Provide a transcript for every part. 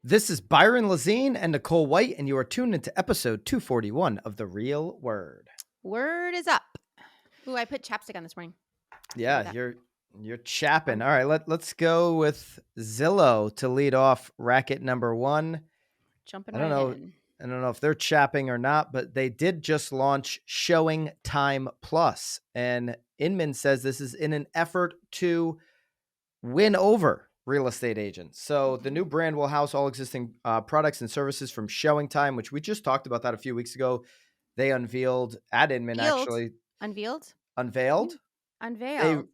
This is Byron Lazine and Nicole White, and you are tuned into episode 241 of The Real Word. Word is up. Ooh, I put chapstick on this morning. Yeah, That. you're chapping. All right, let's go with Zillow to lead off racket number one. Jumping I don't right know. in. I don't know if they're chapping or not, but they did just launch ShowingTime Plus, and Inman says this is in an effort to win over real estate agents. So the new brand will house all existing products and services from ShowingTime, which we just talked about that a few weeks ago. They unveiled at Inman Unveiled. actually Unveiled? unveiled. You unveiled.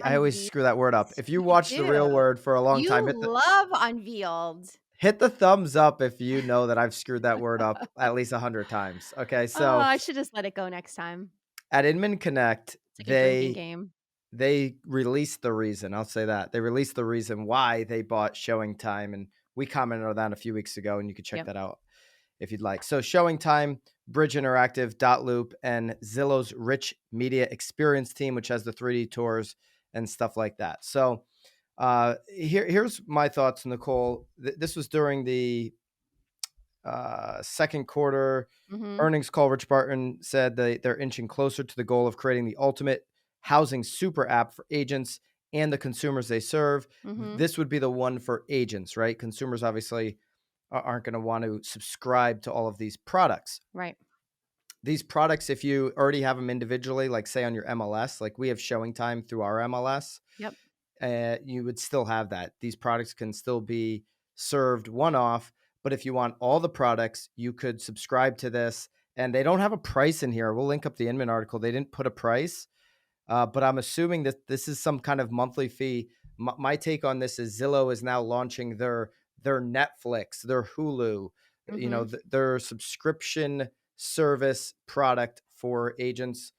I always Unveiled. screw that word up. If you You watch The Real do. Word for a long time, You love unveiled. hit the thumbs up if you know that I've screwed that word up at least 100 times. Okay, Oh, so I should just let it go next time. at Inman Connect, It's like a drinking game. they released the reason. I'll say that they released the reason why they bought Showing Time, and we commented on that a few weeks ago, and you could check Yep. that out if you'd like. So Showing Time, Bridge Interactive, Dot Loop, and Zillow's Rich Media Experience team, which has the 3D tours and stuff like that. So here's my thoughts, Nicole. This was during the second quarter earnings call. Rich Barton said they're inching closer to the goal of creating the ultimate housing super app for agents and the consumers they serve. This would be the one for agents, right? Consumers obviously aren't going to want to subscribe to all of these products. Right. These products, if you already have them individually, like say on your MLS, like we have Showing Time through our MLS, Yep. you would still have that. These products can still be served one-off, but if you want all the products, you could subscribe to this. And they don't have a price in here. We'll link up the Inman article. They didn't put a price, but I'm assuming that this is some kind of monthly fee. My take on this is Zillow is now launching their Netflix, their Hulu, their subscription service product for agents.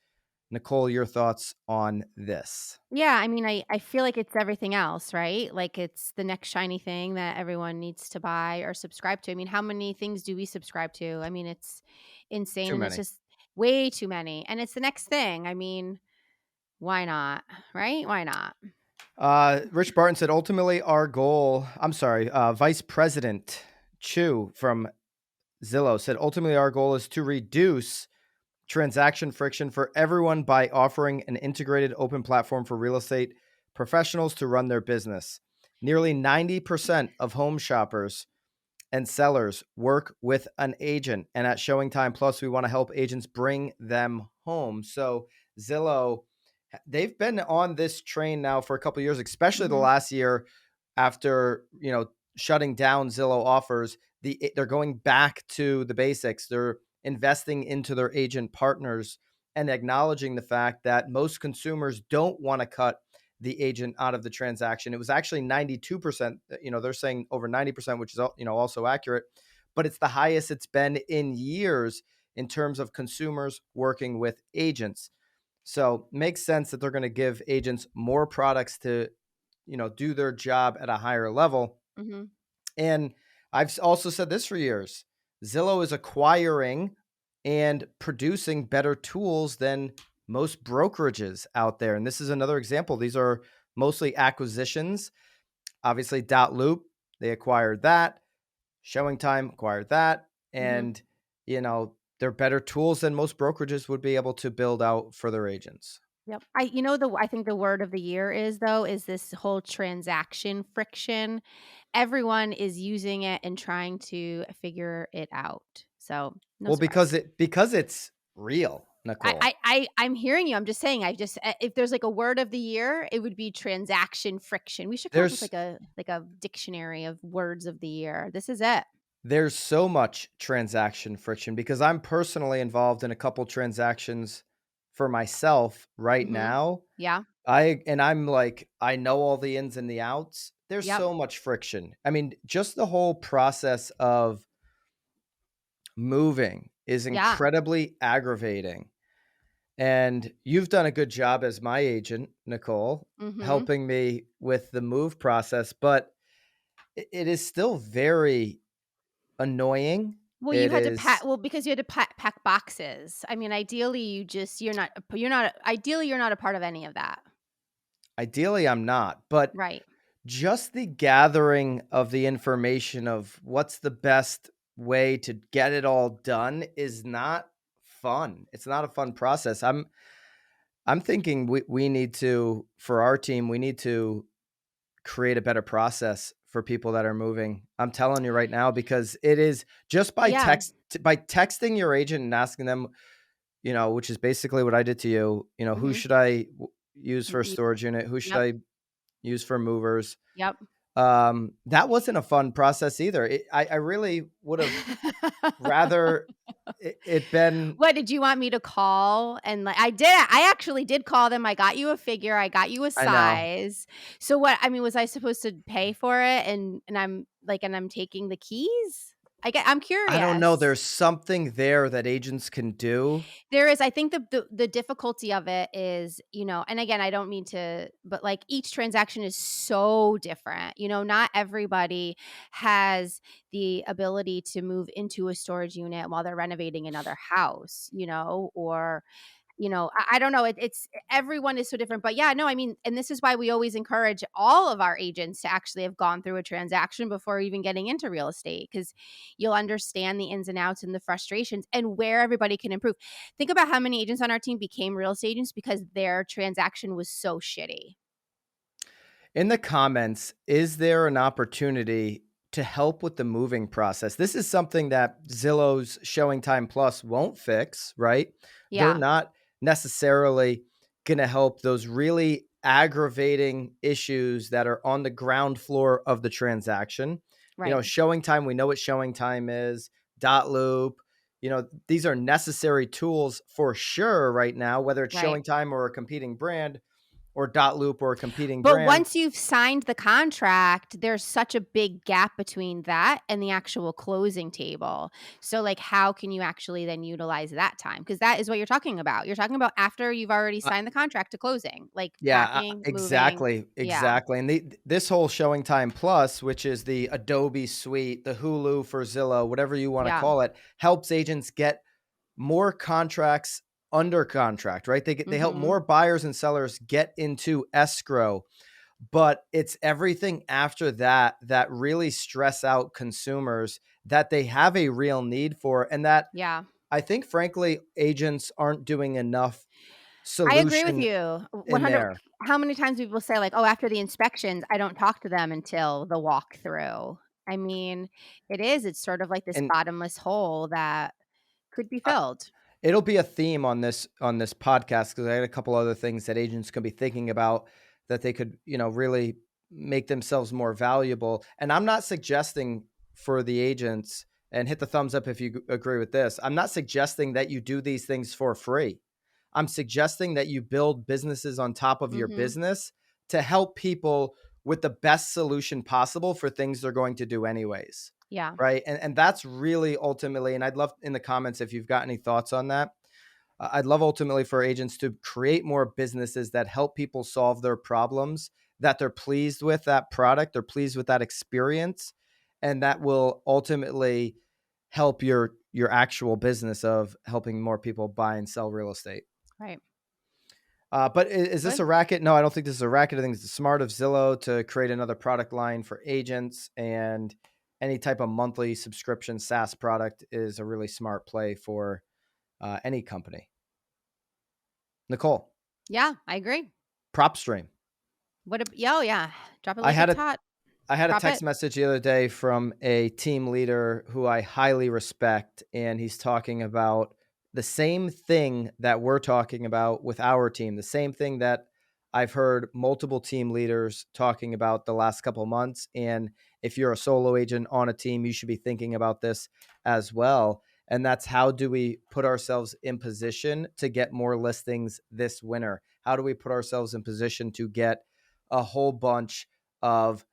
Nicole, your thoughts on this? Yeah, I mean, I feel like it's everything else, right? Like it's the next shiny thing that everyone needs to buy or subscribe to. I mean, how many things do we subscribe to? I mean, it's insane Too and it's many. just way too many. And it's the next thing. I mean, why not? Right? Why not? Rich Barton said, ultimately, our goal, Vice President Chu from Zillow said, ultimately, our goal is to reduce transaction friction for everyone by offering an integrated open platform for real estate professionals to run their business. Nearly 90% of home shoppers and sellers work with an agent. And at ShowingTime Plus, we want to help agents bring them home. So Zillow, they've been on this train now for a couple of years, especially the last year after, shutting down Zillow offers. They're going back to the basics. They're investing into their agent partners and acknowledging the fact that most consumers don't want to cut the agent out of the transaction. It was actually 92%, they're saying over 90%, which is, also accurate, but it's the highest it's been in years in terms of consumers working with agents. So makes sense that they're going to give agents more products to, do their job at a higher level. And I've also said this for years, Zillow is acquiring and producing better tools than most brokerages out there. And this is another example. These are mostly acquisitions. Obviously, Dot Loop, they acquired that. Showing Time acquired that. And, they're better tools than most brokerages would be able to build out for their agents. Yep. I think the word of the year is this whole transaction friction. Everyone is using it and trying to figure it out. So no Well, surprise. because it's real, Nicole. I'm hearing you. I'm just saying. If there's like a word of the year, it would be transaction friction. We should come up with There's like a dictionary of words of the year. This is it. there's so much transaction friction because I'm personally involved in a couple transactions for myself right now. Yeah. I'm like, I know all the ins and the outs. There's Yep. so much friction. I mean, just the whole process of moving is Yeah. incredibly aggravating. And you've done a good job as my agent, Nicole, Mm-hmm. helping me with the move process, but it is still very annoying. Well, you It had to pack. is Well, because you had to pack boxes. I mean, ideally, ideally, you're not a part of any of that. ideally I'm not, but Right. just the gathering of the information of what's the best way to get it all done is not fun. It's not a fun process. I'm thinking we need to, for our team, we need to create a better process for people that are moving. I'm telling you right now, because it is just Yeah. by texting your agent and asking them, which is basically what I did to you, who Mhm. should I use for a Y storage unit? Who should Yep. I use for movers? Yep. That wasn't a fun process either. I really would have rather it been. What, did you want me to call? And, like, I actually did call them. I got you a figure, I got you a I know. size. So what, I mean, was I supposed to pay for it, and I'm like, and I'm taking the keys? I'm I don't know. curious. There's something there that agents can do. There is, I think the difficulty of it is, and again, I don't mean to, but, like, each transaction is so different. Not everybody has the ability to move into a storage unit while they're renovating another house, or I don't know. It's everyone is so different, but yeah, no, I mean, and this is why we always encourage all of our agents to actually have gone through a transaction before even getting into real estate, because you'll understand the ins and outs and the frustrations and where everybody can improve. Think about how many agents on our team became real estate agents because their transaction was so shitty. In the comments, is there an opportunity to help with the moving process? This is something that Zillow's ShowingTime Plus won't fix, right? They're Yeah, not necessarily going to help those really aggravating issues that are on the ground floor of the transaction. right. ShowingTime, we know what ShowingTime is, dot loop. These are necessary tools for sure right now, whether it's Right. ShowingTime or a competing brand, or dot loop or a competing But brand. once you've signed the contract, there's such a big gap between that and the actual closing table. So, like, how can you actually then utilize that time? Because that is what you're talking about. You're talking about after you've already signed the contract to closing, like Yeah, packing, moving. exactly, Yeah. exactly. And this whole Showing Time Plus, which is the Adobe suite, the Hulu for Zillow, whatever you want to Yeah. call it, helps agents get more contracts under contract, right? They help Mhm. more buyers and sellers get into escrow, but it's everything after that that really stress out consumers that they have a real need for, and that Yeah. I think frankly agents aren't doing enough I agree with solution you. in 100. there. How many times people say, like, "Oh, after the inspections, I don't talk to them until the walkthrough." I mean, it's sort of like this And bottomless hole that could be I, filled. it'll be a theme on this podcast, because I had a couple other things that agents can be thinking about that they could, really make themselves more valuable. And I'm not suggesting for the agents, and hit the thumbs up if you agree with this. I'm not suggesting that you do these things for free. I'm suggesting that you build businesses on top of your Mhm. business to help people with the best solution possible for things they're going to do anyways. Yeah. Right. And that's really ultimately, and I'd love in the comments if you've got any thoughts on that. I'd love ultimately for agents to create more businesses that help people solve their problems, that they're pleased with that product, they're pleased with that experience, and that will ultimately help your actual business of helping more people buy and sell real estate. Right. But is this Good. a racket? No, I don't think this is a racket. I think it's smart of Zillow to create another product line for agents, and any type of monthly subscription SaaS product is a really smart play for any company. Nicole, Yeah, I agree. PropStream. Oh, yeah. Drop it I like had it's a hot. I had a Drop it. text message the other day from a team leader who I highly respect, and he's talking about the same thing that we're talking about with our team, the same thing that I've heard multiple team leaders talking about the last couple of months. And if you're a solo agent on a team, you should be thinking about this as well. And that's, how do we put ourselves in position to get more listings this winter? How do we put ourselves in position to get a whole bunch of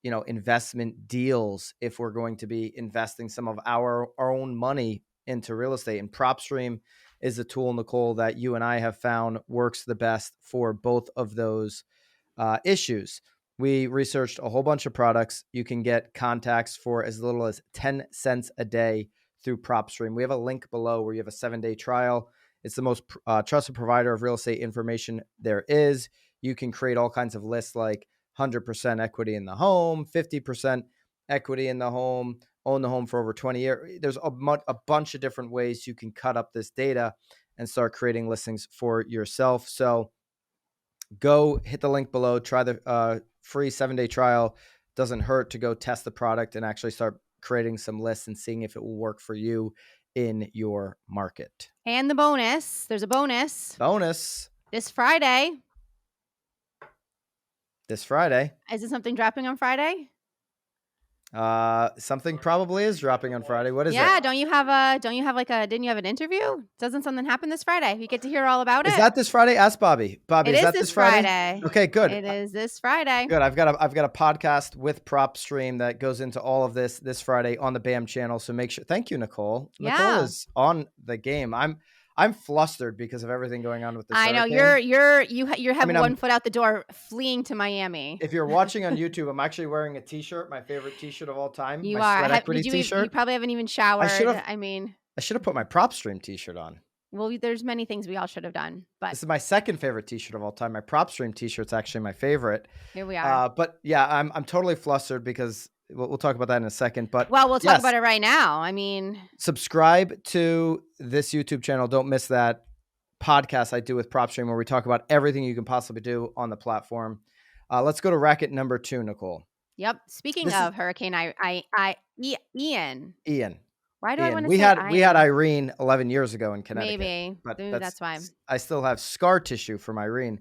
investment deals if we're going to be investing some of our own money into real estate? And PropStream is a tool, Nicole, that you and I have found works the best for both of those issues. We researched a whole bunch of products. You can get contacts for as little as 10 cents a day through PropStream. We have a link below where you have a 7-day trial. It's the most trusted provider of real estate information there is. You can create all kinds of lists like 100% equity in the home, 50% equity in the home, own the home for over 20 years. There's a bunch of different ways you can cut up this data and start creating listings for yourself. So go hit the link below, try the free 7-day trial. Doesn't hurt to go test the product and actually start creating some lists and seeing if it will work for you in your market. And the bonus, there's a bonus. Bonus. This Friday. This Friday. Is it something dropping on Friday? Something probably is dropping on Friday. What is it? Yeah, didn't you have an interview? Doesn't something happen this Friday? We get to hear all about it. Is that this Friday? Ask Bobby. Bobby, It is is that this this Friday? Friday. Okay, good. It is this Friday. Good. I've got a podcast with PropStream that goes into all of this Friday on the BAM channel. So make sure. Thank you, Nicole. Yeah. Nicole is on the game. I'm flustered because of everything going on with this. I know hurricane. you have one foot out the door, fleeing to Miami. If you're watching on YouTube, I'm actually wearing a T-shirt, my favorite T-shirt of all time. You my are. Sweat Equity T-shirt. You probably haven't even showered. I should have put my PropStream T-shirt on. Well, there's many things we all should have done, but this is my second favorite T-shirt of all time. My PropStream T-shirt's actually my favorite. Here we are. But yeah, I'm totally flustered because we'll talk about that in a second. But we'll talk about it right now. I mean, subscribe to this YouTube channel. Don't miss that podcast I do with PropStream where we talk about everything you can possibly do on the platform. Let's go to racket number 2, Nicole. Yep. Speaking of Hurricane Ian. Why do I want to say we had Irene 11 years ago in Connecticut. Maybe. But that's why. I still have scar tissue from Irene.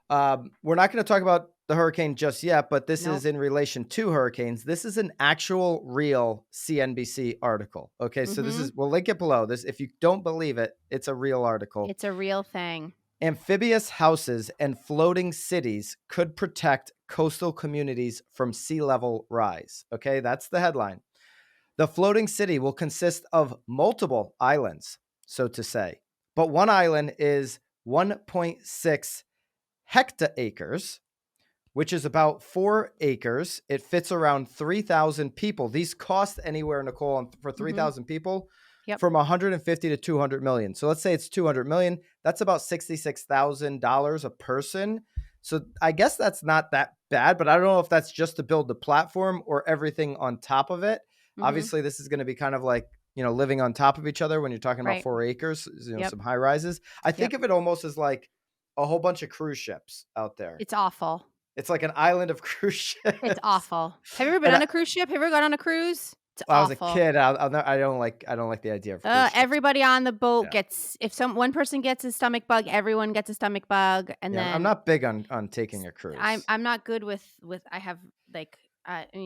We're not going to talk about the hurricane just yet, but this is in relation to hurricanes. This is an actual real CNBC article. Okay. So we'll link it below. If you don't believe it, it's a real article. It's a real thing. Amphibious houses and floating cities could protect coastal communities from sea level rise. Okay. That's the headline. The floating city will consist of multiple islands, so to say, but one island is 1.6 hectaacres, which is about 4 acres. It fits around 3,000 people. These cost anywhere, Nicole, for 3,000 people, from 150 to 200 million. So let's say it's 200 million. That's about $66,000 a person. So I guess that's not that bad, but I don't know if that's just to build the platform or everything on top of it. Obviously, this is going to be kind of like, living on top of each other when you're talking about 4 acres, some high rises. I think of it almost as like a whole bunch of cruise ships out there. It's awful. It's like an island of cruise ships. It's awful. Have you ever been on a cruise ship? Have you ever gone on a cruise? It's awful. I was a kid. I don't like the idea of cruise ships. Everybody on the boat gets, if one person gets a stomach bug, everyone gets a stomach bug. And then I'm not big on taking a cruise. I'm not good with I have like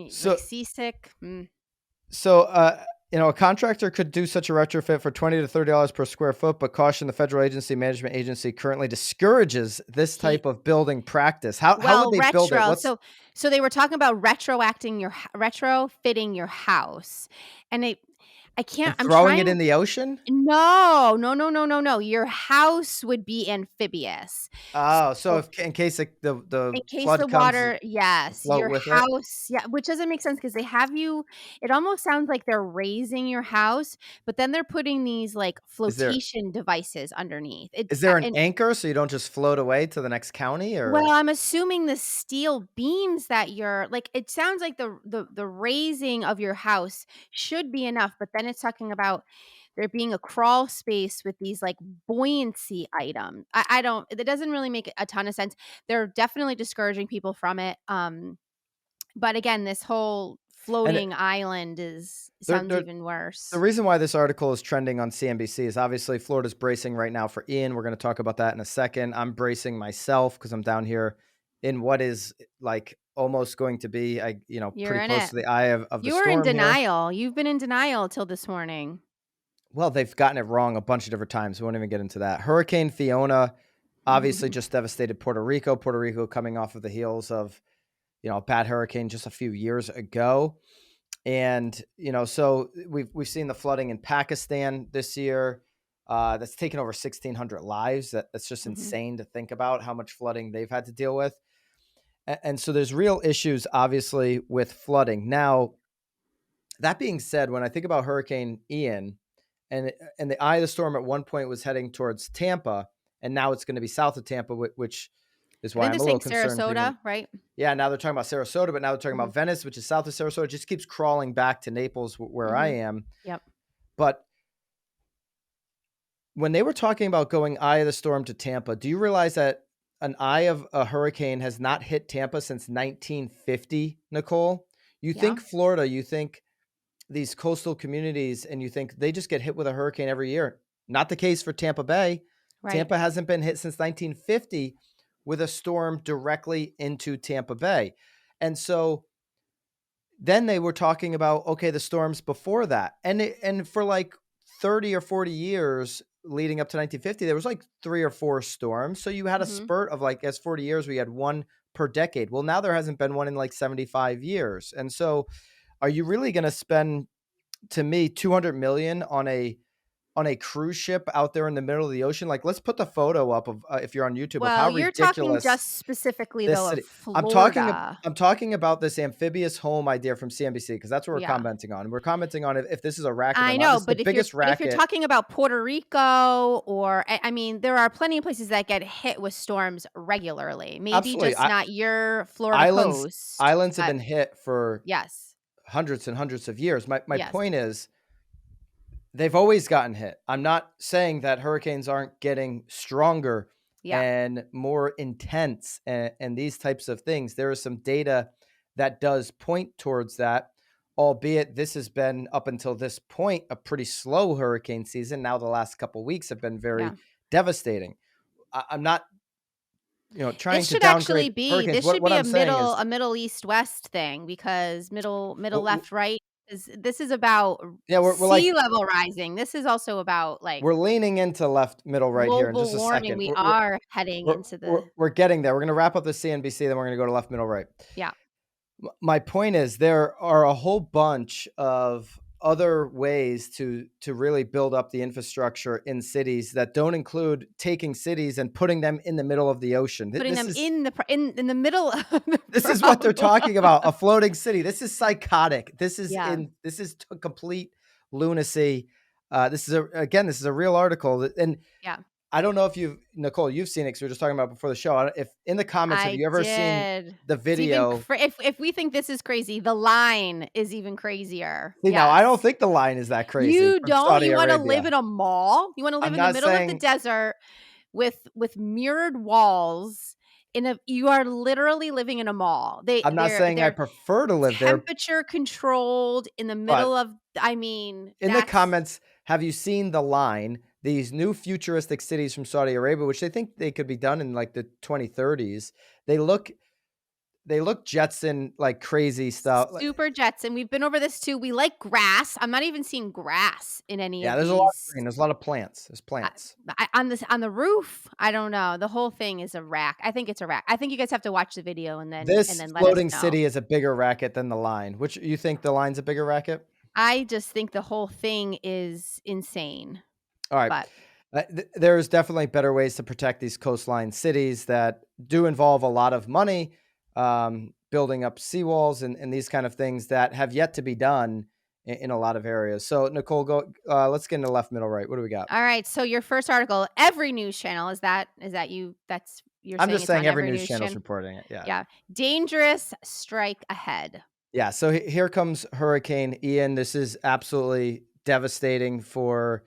seasick. So, a contractor could do such a retrofit for $20 to $30 per square foot, but caution, the federal management agency currently discourages this type of building practice. How would they build it? So they were talking about retrofitting your house, and I can't. I'm throwing it in the ocean? No. Your house would be amphibious. Oh, so if in case the flood comes, water, yes, your house, it? Which doesn't make sense because they have you. It almost sounds like they're raising your house, but then they're putting these like flotation devices underneath. Is there an anchor so you don't just float away to the next county? Or well, I'm assuming the steel beams that you're like. It sounds like the raising of your house should be enough, but then it's talking about there being a crawl space with these like buoyancy items. It doesn't really make a ton of sense. They're definitely discouraging people from it. But again, this whole floating island sounds even worse. The reason why this article is trending on CNBC is obviously Florida's bracing right now for Ian. We're going to talk about that in a second. I'm bracing myself because I'm down here in what is like almost going to be, pretty close to the eye of the storm. You were in denial. You've been in denial till this morning. Well, they've gotten it wrong a bunch of different times. We won't even get into that. Hurricane Fiona obviously just devastated Puerto Rico. Puerto Rico coming off of the heels of, a bad hurricane just a few years ago. And, so we've seen the flooding in Pakistan this year. That's taken over 1,600 lives. That's just insane to think about how much flooding they've had to deal with. And so there's real issues, obviously, with flooding. Now, that being said, when I think about Hurricane Ian, and the eye of the storm at one point was heading towards Tampa, and now it's going to be south of Tampa, which is I why think they're I'm a little saying concerned bringing. Sarasota, right? Yeah, now they're talking about Sarasota, but now they're talking Mhm, about Venice, which is south of Sarasota. It just keeps crawling back to Naples, where I mhm. am. Yep. But when they were talking about going eye of the storm to Tampa, do you realize that an eye of a hurricane has not hit Tampa since 1950, Nicole? You Yeah, think Florida, you think these coastal communities, and you think they just get hit with a hurricane every year. Not the case for Tampa Bay. right. Tampa hasn't been hit since 1950 with a storm directly into Tampa Bay. And so then they were talking about, okay, the storms before that. And for like 30 or 40 years leading up to 1950, there was like 3 or 4 storms. So you had a Mhm. spurt of like, as 40 years, we had one per decade. Well, now there hasn't been one in like 75 years. And so are you really going to spend, to me, 200 million on a cruise ship out there in the middle of the ocean? Like, let's put the photo up of, if you're on YouTube, of Well, how you're talking ridiculous just specifically, this though, of city. Florida. I'm talking about this amphibious home idea from CNBC, because that's what we're Yeah. commenting on. We're commenting on if this is a racket or I not. know, This is the but if you're biggest but if you're racket. talking about Puerto Rico or I mean, there are plenty of places that get hit with storms regularly. Maybe Absolutely. just not your Florida Islands coast, islands have but been hit for yes. hundreds and hundreds of years. My Yes. point is, they've always gotten hit. I'm not saying that hurricanes aren't getting stronger Yeah. and more intense, and these types of things. There is some data that does point towards that, albeit this has been, up until this point, a pretty slow hurricane season. Now the last couple of weeks have been very Yeah. devastating. I'm not, This trying to should actually downgrade be hurricanes. this What should what be I'm saying is, a middle east west thing because middle w- left right is this is about yeah, we're like, sea level rising. This is also about like we're leaning into left, middle, right here in just global a warming. second. We are heading We're, into we're, the we're getting there. We're going to wrap up the CNBC, then we're going to go to left, middle, right. yeah. My point is, there are a whole bunch of other ways to really build up the infrastructure in cities that don't include taking cities and putting them in the middle of the ocean. Putting them in the in the middle of the This is what they're problem. talking about, a floating city. This is psychotic. Yeah, This is complete lunacy. This is a real article, and yeah. I don't know if Nicole, you've seen it, because we were just talking about before the show. If in the comments, have I you ever seen did. the It's even video? if we think this is crazy, the line is even crazier. See, now I don't Yes. think the line is that crazy You from don't? Saudi You wanna live Arabia. in a mall? You wanna live I'm in the not middle of the saying desert with mirrored walls in a you are literally living in a mall. I They're prefer to live there, temperature controlled in the middle but of I mean, in the that's comments, have you seen the line? These new futuristic cities from Saudi Arabia, which they think they could be done in like the 2030s, they look Jetson like crazy stuff. super Jetson. We've been over this too. We like grass. I'm not even seeing grass in any Yeah, of there's a lot of these. green. There's a lot of plants. There's I, plants. on the roof, I don't know. The whole thing is a rack. I think it's a rack. I think you guys have to watch the video and This then let us floating know. city is a bigger racket than the line. Which, you think the line's a bigger racket? I just think the whole thing is insane. All right. But There's definitely better ways to protect these coastline cities that do involve a lot of money, building up seawalls and these kind of things that have yet to be done in a lot of areas. So, Nicole, go. Let's get into left, middle, right. What do we got? all right, so your first article, every news channel is that you that's you're I'm saying just it's saying on every every news news channel's channel? reporting it. Yeah. Yeah. Dangerous strike ahead. Yeah. So here comes Hurricane Ian. This is absolutely devastating for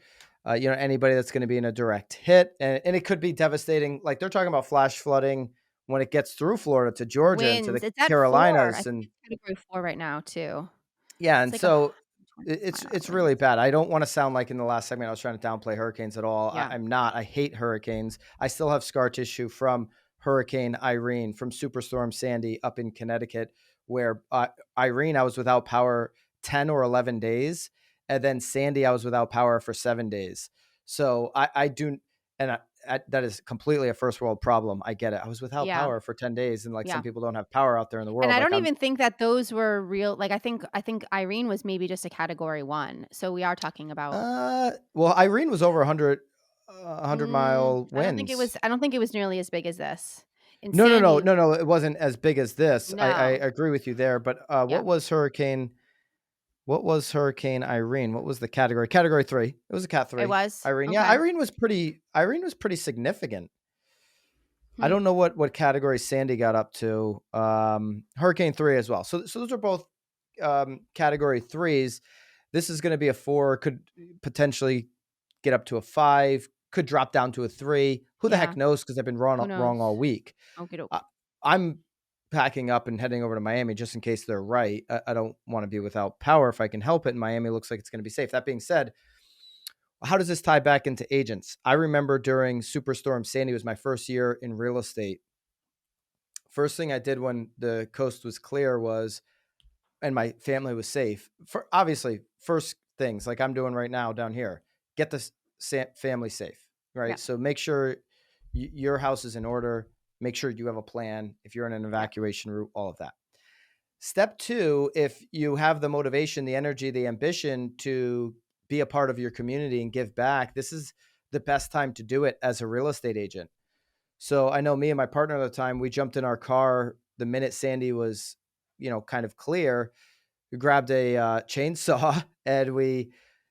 anybody that's going to be in a direct hit, and it could be devastating. Like, they're talking about flash flooding when it gets through Florida to Georgia and to Winds. the It's at 4. I Carolinas, think and it's category 4 right now too. yeah, It's and like so 120 mile it's really winds. bad. I don't want to sound like in the last segment I was trying to downplay hurricanes at all. Yeah. I'm not. I hate hurricanes. I still have scar tissue from Hurricane Irene, from Superstorm Sandy up in Connecticut, where Irene, I was without power 10 or 11 days, and then Sandy, I was without power for 7 days. So I do, and that is completely a first world problem. I get it. I was without Yeah. power for 10 days, and like, some Yeah. people don't have power out there in the And world. I Like, don't I'm even think that those were real like I think Irene was maybe just a category 1. So we are talking about well, Irene was over 100-mile winds. I don't think it was nearly as big as this. In No, no, no, Sandy, no, no. It wasn't as big as this. I no. agree with you there. But Yeah. what was Hurricane Irene? What was the category? Category 3. It was a cat It 3. was? Irene. Yeah, Okay. Irene was pretty significant. I Hmm. don't know what category Sandy got up to. Hurricane 3 as well. So those are both category 3s. This is going to be a 4, could potentially get up to a 5, could drop down to a 3. Who the Yeah. heck knows, because I've been Who wrong all knows? week. Okie doke. I, I'm packing up and heading over to Miami just in case they're right. I don't want to be without power if I can help it. And Miami looks like it's going to be safe. That being said, how does this tie back into agents? I remember during Superstorm Sandy, was my first year in real estate. First thing I did when the coast was clear was, and my family was safe, for obviously first things like I'm doing right now down here, get the family safe, Yeah. right? So make sure your house is in order. Make sure you have a plan. If you're in an Yeah. evacuation route, all of that. Step 2, if you have the motivation, the energy, the ambition to be a part of your community and give back, this is the best time to do it as a real estate agent. So I know me and my partner at the time, we jumped in our car the minute Sandy was, kind of clear. We grabbed a chainsaw and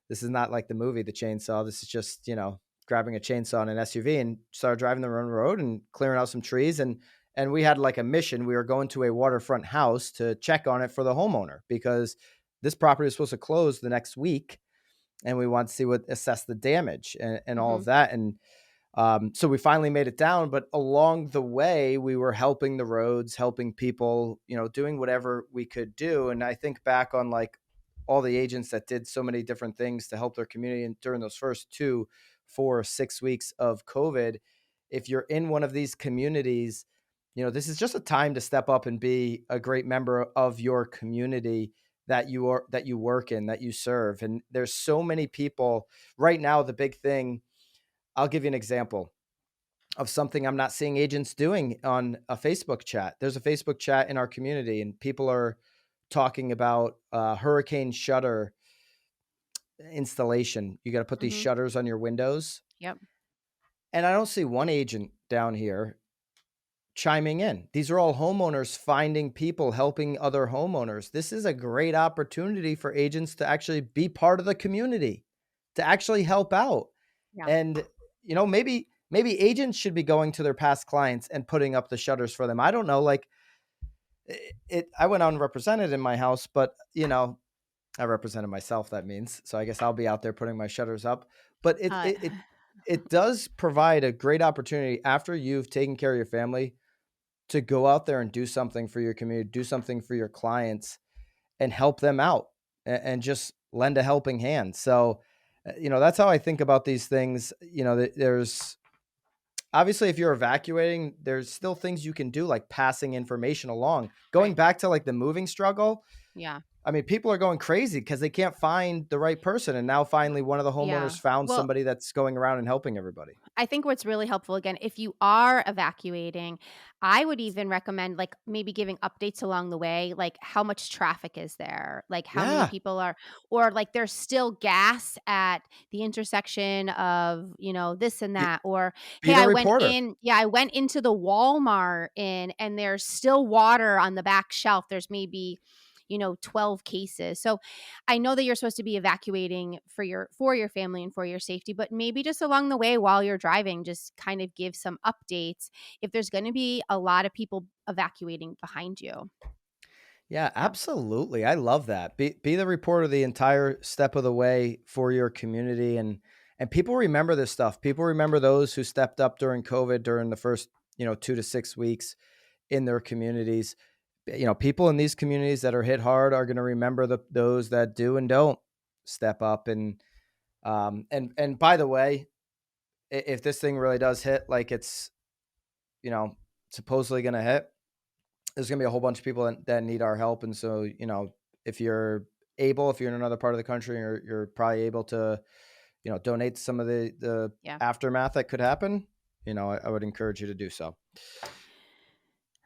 this is not like the movie, The Chainsaw. This is just, grabbing a chainsaw in an SUV and started driving the road and clearing out some trees. And we had like a mission. We were going to a waterfront house to check on it for the homeowner, because this property is supposed to close the next week. And we want to assess the damage and all Hmm. of that. And so we finally made it down, but along the way, we were helping the roads, helping people, doing whatever we could do. And I think back on like all the agents that did so many different things to help their community. And during those first 2, 4, 6 weeks of COVID, if you're in one of these communities, this is just a time to step up and be a great member of your community that you work in, that you serve. And there's so many people right now. The big thing, I'll give you an example of something I'm not seeing agents doing on a Facebook chat. There's a Facebook chat in our community, and people are talking about hurricane shutter installation. You got to put these Hmm. shutters on your windows. Yep. And I don't see one agent down here chiming in. These are all homeowners finding people, helping other homeowners. This is a great opportunity for agents to actually be part of the community, to actually help out. Yeah. And maybe agents should be going to their past clients and putting up the shutters for them. I don't know, like I went unrepresented in my house, but I represented myself, that means. So I guess I'll be out there putting my shutters up. But it Uh, it it, it does provide a great opportunity after you've taken care of your family to go out there and do something for your community, do something for your clients, and help them out, and just lend a helping hand. So, that's how I think about these things. There's obviously, if you're evacuating, there's still things you can do, like passing information along. Going right. back to like the moving struggle, Yeah. I mean, people are going crazy because they can't find the right person. And now finally, one of the Yeah. homeowners found Well, somebody that's going around and helping everybody. I think what's really helpful, again, if you are evacuating, I would even recommend like maybe giving updates along the way, like how much traffic is there, like how many Yeah. people are, or like there's still gas at the intersection of, this and Be, that, or be hey, the I went reporter. in, yeah, I went into the Walmart and there's still water on the back shelf. There's maybe 12 cases. So I know that you're supposed to be evacuating for your family and for your safety, but maybe just along the way while you're driving, just kind of give some updates if there's going to be a lot of people evacuating behind you. Yeah, Yeah. absolutely. I love that. Be the reporter the entire step of the way for your community, and people remember this stuff. People remember those who stepped up during COVID during the first, 2 to 6 weeks in their communities. People in these communities that are hit hard are going to remember those that do and don't step up. And by the way, if this thing really does hit like it's, you know, supposedly going to hit, there's going to be a whole bunch of people that need our help. And so, if you're if you're in another part of the country, you're probably able to, donate to some of the Yeah. aftermath that could happen, I would encourage you to do so.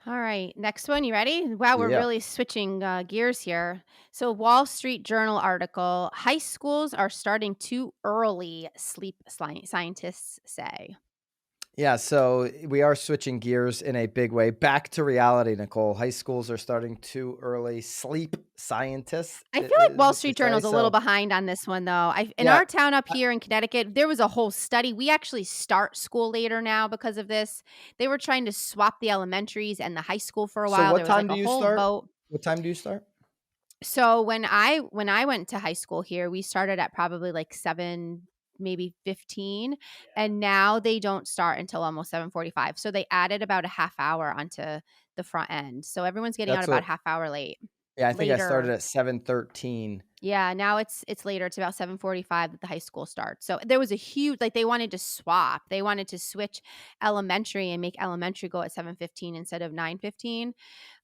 All right. Next one. You ready? Wow, we're Yeah. really switching gears here. So, Wall Street Journal article: high schools are starting too early, sleep scientists say. Yeah, so we are switching gears in a big way. Back to reality, Nicole. High schools are starting too early. Sleep scientists I feel like is Wall what they Street say. Journal's a little So behind on this one, though. In yeah. our town up I- here in Connecticut, there was a whole study. We actually start school later now because of this. They were trying to swap the elementaries and the high school for a So while. There what was time like do a you whole start? vote. What time do you start? So when I went to high school here, we started at probably like 7, maybe 15, and now they don't start until almost 7:45. So they added about a half hour onto the front end. So everyone's getting out That's about what. half hour Yeah, I think I started later. at 7:13. Yeah, now it's later. It's about 7:45 that the high school starts. So there was a huge like they wanted to swap. They wanted to switch elementary and make elementary go at 7:15 instead of 9:15.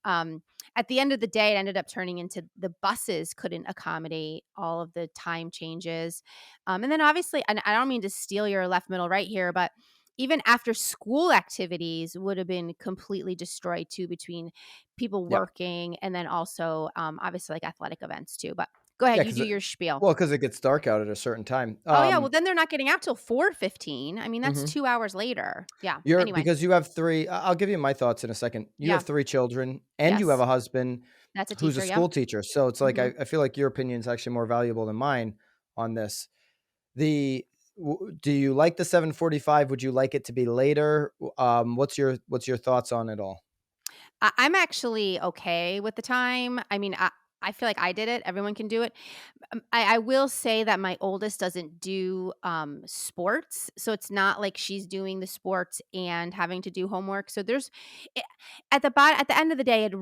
Um, at the end of the day, it ended up turning into the buses couldn't accommodate all of the time changes. And then obviously, and I don't mean to steal your left, middle, right here, but even after school activities would have been completely destroyed too between people Yeah. working and then also obviously like athletic events too. But go ahead, Yeah, you because do your spiel. well, because it gets dark out at a certain time. Oh yeah, well then they're not getting out till 4:15. I mean, that's Mhm. 2 hours later. Yeah. You're Anyway. because you have 3 I'll give you my thoughts in a second. You have Yeah. 3 children, and you have Yes. a husband That's a who's a teacher. Yep. school teacher, so it's like Mhm. I feel like your opinion is actually more valuable than mine on this. The do you like the 7:45? Would you like it to be later? What's your thoughts on it all? I'm actually okay with the time. I mean, I feel like I did it. Everyone can do it. I will say that my oldest doesn't do sports, so it's not like she's doing the sports and having to do homework. So there's it, at the end of the day, it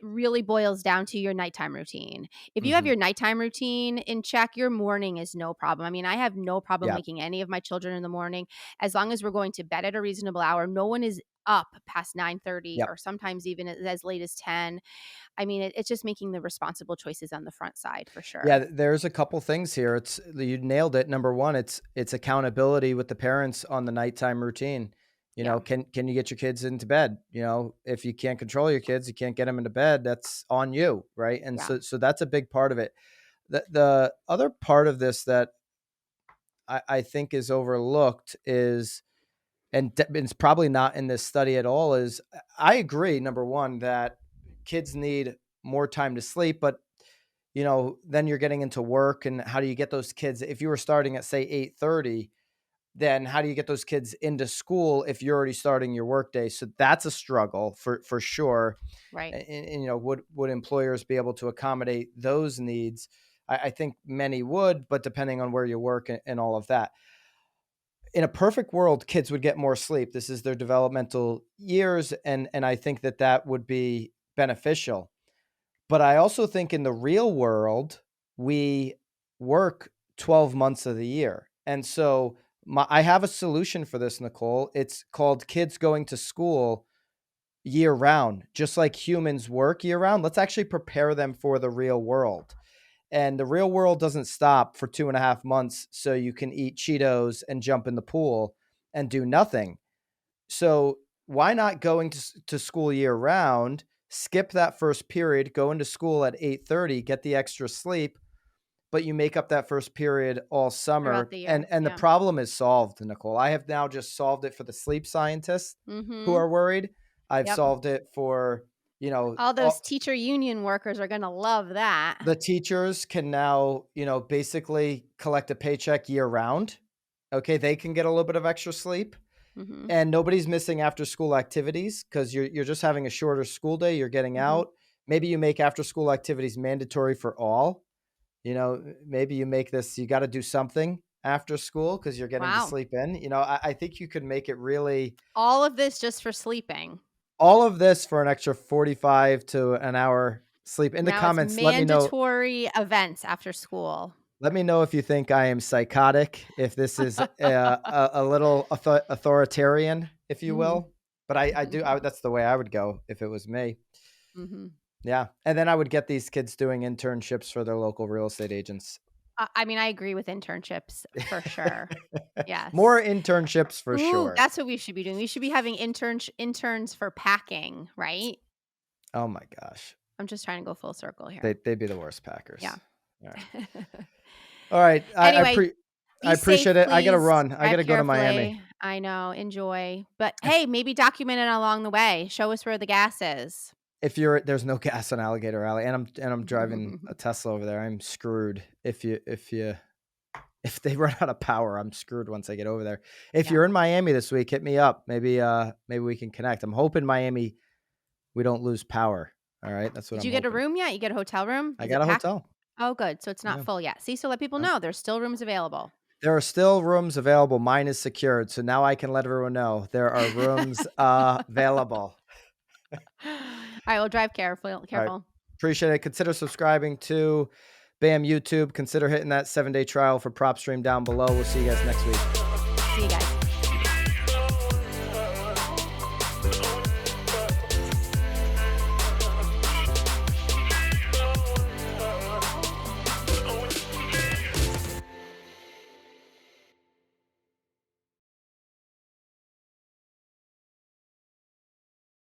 really boils down to your nighttime routine. If you have Mhm. your nighttime routine in check, your morning is no problem. I mean, I have no problem Yeah. waking any of my children in the morning as long as we're going to bed at a reasonable hour. No one is up past 9:30 Yep. or sometimes even as late as 10. I mean, it's just making the responsible choices on the front side for Yeah, sure. there's a couple things here. It's you nailed it. Number one, it's accountability with the parents on the nighttime routine. Yeah. Can you get your kids into bed? If you can't control your kids, you can't get them into bed. That's on you, right? And Yeah. so that's a big part of it. The other part of this that I think is overlooked is, and it's probably not in this study at all, is I agree. Number one, that kids need more time to sleep, but then you're getting into work, and how do you get those kids if you were starting at say 8:30, then how do you get those kids into school if you're already starting your workday? So that's a struggle for sure. Right. And would employers be able to accommodate those needs? I think many would, but depending on where you work and all of that. In a perfect world, kids would get more sleep. This is their developmental years, and I think that would be beneficial. But I also think in the real world, we work 12 months of the year. And so I have a solution for this, Nicole. It's called kids going to school year round. Just like humans work year round, let's actually prepare them for the real world. And the real world doesn't stop for 2.5 months so you can eat Cheetos and jump in the pool and do nothing. So why not going to school year round, skip that first period, go into school at 8:30, get the extra sleep, but you make up that first period all Throughout summer, the and year. and the Yeah. problem is solved, Nicole. I have now just solved it for the sleep scientists who Mhm. are worried. I've Yep. solved it for, All those all, teacher union workers are gonna love that. the teachers can now, basically collect a paycheck year round. Okay, they can get a little bit of extra sleep, Mhm. and nobody's missing after school activities because you're just having a shorter school day. You're getting Mhm. out. Maybe you make after school activities mandatory for all. Maybe you make this, you got to do something after school because you're getting to Wow. sleep in. I think you could make it really All of this just for sleeping. all of this for an extra 45 to an hour sleep. In the Now it's comments, let me know. mandatory events after school. Let me know if you think I am psychotic, if this is a little authoritarian, if you Mhm. will. But that's the way I would go if it was me. Mhm. Yeah. And then I would get these kids doing internships for their local real estate agents. I mean, I agree with internships for sure. More Yes. internships for Ooh, sure. that's what we should be doing. We should be having interns for packing, right? Oh my gosh. I'm just trying to go full circle here. They'd be the worst Packers. Yeah. All right. All right. Anyway, I be appreciate safe, it. I gotta please. run. I Drive gotta go to Miami. carefully. I know, enjoy. But If hey, maybe document it along the way. Show us where the gas is. there's no gas on Alligator Alley, and I'm driving a Tesla over there. I'm screwed if they run out of power. I'm screwed once I get over there. If Yeah. you're in Miami this week, hit me up. Maybe we can connect. I'm hoping Miami we don't lose power. All right, that's what Did I'm you get a hoping. room yet? You get a hotel room? I Is got it a packed? hotel. Oh, good. So it's not Yeah. full yet. See, so let people No. know there's still rooms available. There are still rooms available. Mine is secured, so now I can let everyone know there are rooms available. All right, well, drive careful. All right. Careful. Appreciate it. Consider subscribing to BAM YouTube. Consider hitting that 7-day trial for PropStream down below. We'll see you guys next week. See you guys.